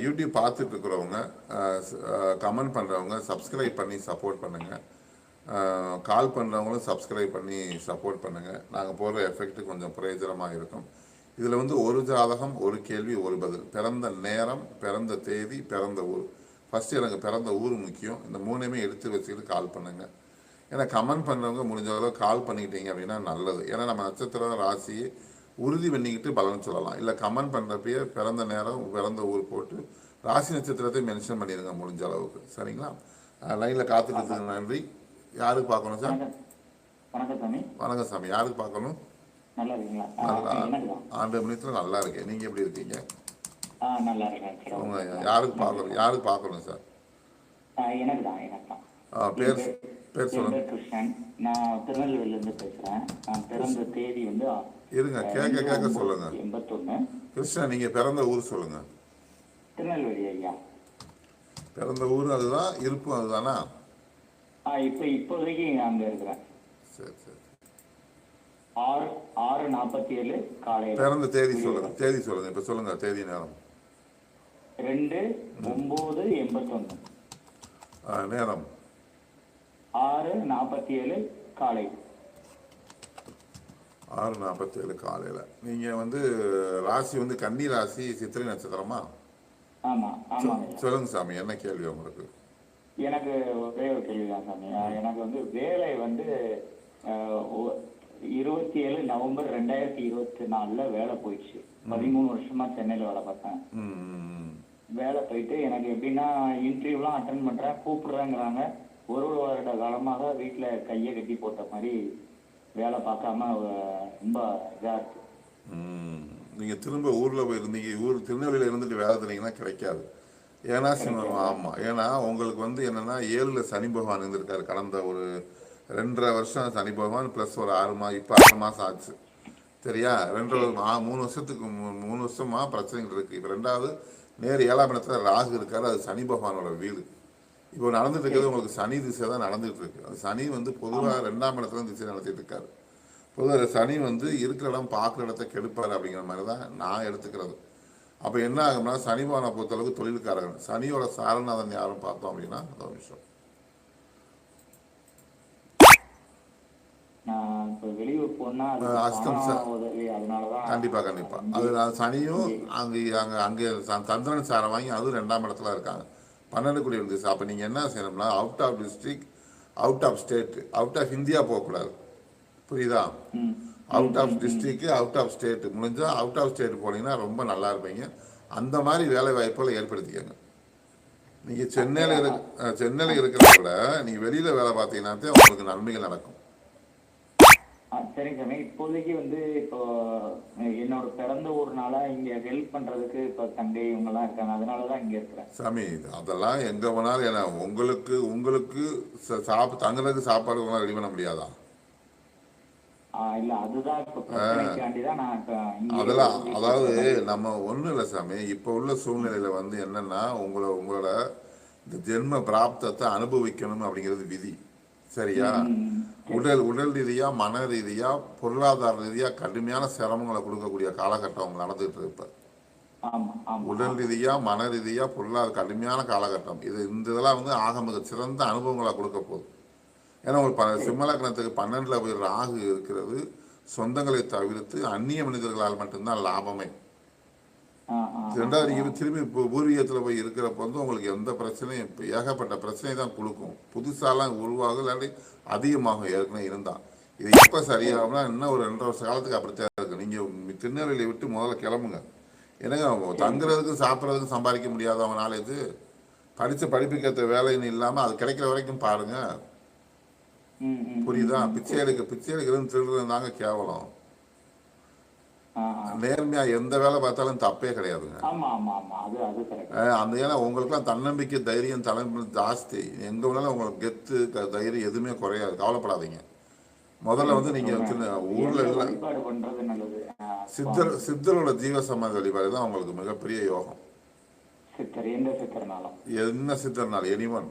YouTube பார்த்துட்டு இருக்கிறவங்க, comment பண்ணுறவங்க சப்ஸ்கிரைப் பண்ணி சப்போர்ட் பண்ணுங்கள். கால் பண்ணுறவங்களும் சப்ஸ்கிரைப் பண்ணி சப்போர்ட் பண்ணுங்கள். நாங்கள் போடுற எஃபெக்ட் கொஞ்சம் பிரயோஜனமாக இருக்கும். இதில் வந்து ஒரு ஜாதகம், ஒரு கேள்வி, ஒரு பதில். பிறந்த நேரம், பிறந்த தேதி, பிறந்த ஊர். ஃபஸ்ட்டு எனக்கு பிறந்த ஊர் முக்கியம். இந்த மூணுமே எடுத்து வச்சுக்கிட்டு கால் பண்ணுங்கள். ஏன்னா கமெண்ட் பண்ணுறவங்க முடிஞ்ச அளவு கால் பண்ணிக்கிட்டீங்க அப்படின்னா நல்லது. ஏன்னா நம்ம நட்சத்திரம் ராசியை உறுதி பண்ணிக்கிட்டு பலன் சொல்லலாம். இல்லை கமெண்ட் பண்ணுறப்பயே பிறந்த நேரம், பிறந்த ஊர் போட்டு ராசி நட்சத்திரத்தை மென்ஷன் பண்ணிடுங்க முடிஞ்ச அளவுக்கு. சரிங்களா? லைனில் காத்துக்கிறதுக்கு நன்றி. யாருக்கு பார்க்கணும் சார்? வணக்கம் சாமி. யாருக்கு பார்க்கணும்? ஆண்டு மணித்துல நல்லா இருக்கேன். நீங்க எப்படி இருக்கீங்க? யாருக்கு பார்க்கணும் சார்? பேர் சொல்லுங்க. கிருஷ்ணன். நான் திருநெல்வேலியில இருந்து பேசுறேன். நான் பிறந்த தேதி வந்து இருங்க, கேட்க சொல்லுங்க. 81. கிருஷ்ணன், நீங்க பிறந்த ஊர் சொல்லுங்க. திருநெல்வேலி ஐயா. பிறந்த ஊர் அதுதான், இருப்பும் அதுதானா? இப்போதைக்கு அங்க இருக்கிறேன். சரி சரி. 6:47 காலையில். பிறந்த தேதி சொல்லுங்க. தேதி சொல்லுங்க. இப்ப சொல்லுங்க தேதி, நேரம். 2/9/81. நேரம் 6:47 காலை. 6:47 காலையில. நீங்க வந்து ராசி வந்து கன்னி ராசி, சித்திரை நட்சத்திரமா? ஆமா ஆமா. சொல்லுங்க சாமி, என்ன கேள்வி உங்களுக்கு? எனக்கு ஒரே ஒரு கேள்விதான் சாமி. எனக்கு வந்து வேலை வந்து 27 நவம்பர் 2024 வேலை போயிடுச்சு. 13 வருஷமா சென்னையில வேலை பார்த்தேன். வேலை போயிட்டு எனக்கு எப்படின்னா இன்டர்வியூலாம் அட்டன் பண்றேன், கூப்பிடுறேங்கிறாங்க. ஒரு வருட காலமாக வீட்டுல கையை கட்டி போட்ட மாதிரி வேலை பார்க்காம ரொம்ப இதா இருக்கு. நீங்க திரும்ப ஊர்ல போய் இருந்தீங்க, திருநெல்வேலியில இருந்துட்டு வேலை தெரியுங்கன்னா கிடைக்காது. ஏன்னா ஆமா, ஏன்னா உங்களுக்கு வந்து என்னன்னா 7ல் சனி பகவான் இருந்திருக்காரு. கடந்த ஒரு 2.5 வருஷம் சனி பகவான் பிளஸ் ஒரு 6 மாதம், இப்போ 6 மாதம் ஆச்சு. சரியா? 3 வருஷத்துக்கு 3 வருஷமா பிரச்சனைகள் இருக்கு. இப்போ 2வது நேர் 7ஆம் இடத்துல ராகு இருக்காரு. அது சனி பகவானோட வீடு. இப்போ நடந்துட்டு இருக்கிறது உங்களுக்கு சனி திசை தான் நடந்துட்டு இருக்கு. அது சனி வந்து பொதுவாக 2ஆம் இடத்துல திசை நடத்திட்டு இருக்காரு. பொதுவாக சனி வந்து இருக்கிற இடம் பார்க்குற இடத்த கெடுப்பாரு அப்படிங்கிற மாதிரி தான் நான் எடுத்துக்கிறது. அப்போ என்ன ஆகும்னா, சனி பகவானை பொறுத்தளவுக்கு தொழிலுக்காரங்க. சனியோட சாரநாதன் யாரும் பார்த்தோம் அப்படின்னா அதான் விஷயம். கண்டிப்பா கண்டிப்பா. அது சனியும் அங்கே சந்திரன் சாரை வாங்கி அதுவும் 2ஆம் இடத்துல இருக்காங்க. 12 கூடிய திசை. அப்போ நீங்க என்ன செய்யணும்னா, out of district, out of state, out of India போகக்கூடாது. புரியுதா? Out of district, out of state. முடிஞ்சா அவுட் ஆஃப் ஸ்டேட் போனீங்கன்னா ரொம்ப நல்லா இருப்பீங்க. அந்த மாதிரி வேலை வாய்ப்புகளை ஏற்படுத்திக்கங்க. நீங்க சென்னையில இருக்கிறத விட நீங்க வெளியில வேலை பார்த்தீங்கன்னா உங்களுக்கு நன்மைகள் நடக்கும். சரிங்க சாமி. இப்போதைக்கு வந்து இப்போ என்னோட பிறந்த ஊர்னால இங்க ஹெல்ப் பண்றதுக்கு இப்ப தங்கை இவங்க எல்லாம் இருக்காங்க. அதனாலதான் இங்க இருக்கிறேன் சாமி. அதெல்லாம் எங்க வேணாலும், ஏன்னா உங்களுக்கு தங்குறதுக்கு சாப்பாடு ரெடி பண்ண முடியாதா? இல்ல, அதுதான் இப்ப பிரச்சனைக்காண்டிதான் நான் அதெல்லாம், அதாவது நம்ம ஒண்ணும் இல்லை சாமி. இப்ப உள்ள சூழ்நிலையில வந்து என்னன்னா, உங்களோட இந்த ஜென்ம பிராப்தத்தை அனுபவிக்கணும் அப்படிங்கிறது விதி. சரியா? உடல் ரீதியா, மன ரீதியா, பொருளாதார ரீதியா கடுமையான சிரமங்களை கொடுக்கக்கூடிய காலகட்டம் அவங்க நடந்துட்டு இருப்ப. உடல் ரீதியா, மன ரீதியா, பொருளாதார கடுமையான காலகட்டம். இந்த இதெல்லாம் வந்து ஆக சிறந்த அனுபவங்களை கொடுக்க போகுது. ஏன்னா உங்களுக்கு சிம்மலக்கணத்துக்கு 12ல போய் ராகு இருக்கிறது. சொந்தங்களை தவிர்த்து அந்நிய மனிதர்களால் மட்டும்தான் லாபமே. 2வது திரும்பி பூர்வீகத்தில் போய் இருக்கிறப்ப வந்து உங்களுக்கு எந்த பிரச்சனையும், ஏகப்பட்ட பிரச்சனை தான் கொடுக்கும். புதுசாலாம் உருவாகும், இல்லாட்டி அதிகமாகும். ஏற்கனவே இருந்தா இது எப்போ சரியாகும்னா இன்னும் ஒரு 2.5 வருஷ காலத்துக்கு அப்படித்தான் இருக்கு. நீங்க திருநெல்வேலியை விட்டு முதல்ல கிளம்புங்க. என்னங்க, தங்குறதுக்கும் சாப்பிட்றதுக்கும் சம்பாதிக்க முடியாத அவங்க நாலேஜ், படித்த படிப்புக்கேற்ற வேலைன்னு இல்லாமல் அது கிடைக்கிற வரைக்கும் பாருங்க. புரியுதா? பிச்சை எடுக்கிறது திருடுறது தாங்க கேவலம். நேர்மையா எந்த வேலை பார்த்தாலும் தப்பே கிடையாதுங்க. அந்த ஏன்னா உங்களுக்குலாம் தன்னம்பிக்கை, தைரியம், தலைமை ஜாஸ்தி. எங்க வேணாலும் உங்களுக்கு கெத்து, தைரியம் எதுவுமே குறையாது. கவலைப்படாதீங்க. முதல்ல வந்து நீங்க ஊர்ல சித்தரோட ஜீவசமாதி வழிபாடு தான் உங்களுக்கு மிகப்பெரிய யோகம். என்ன சித்தர்னாலும் எனிவன்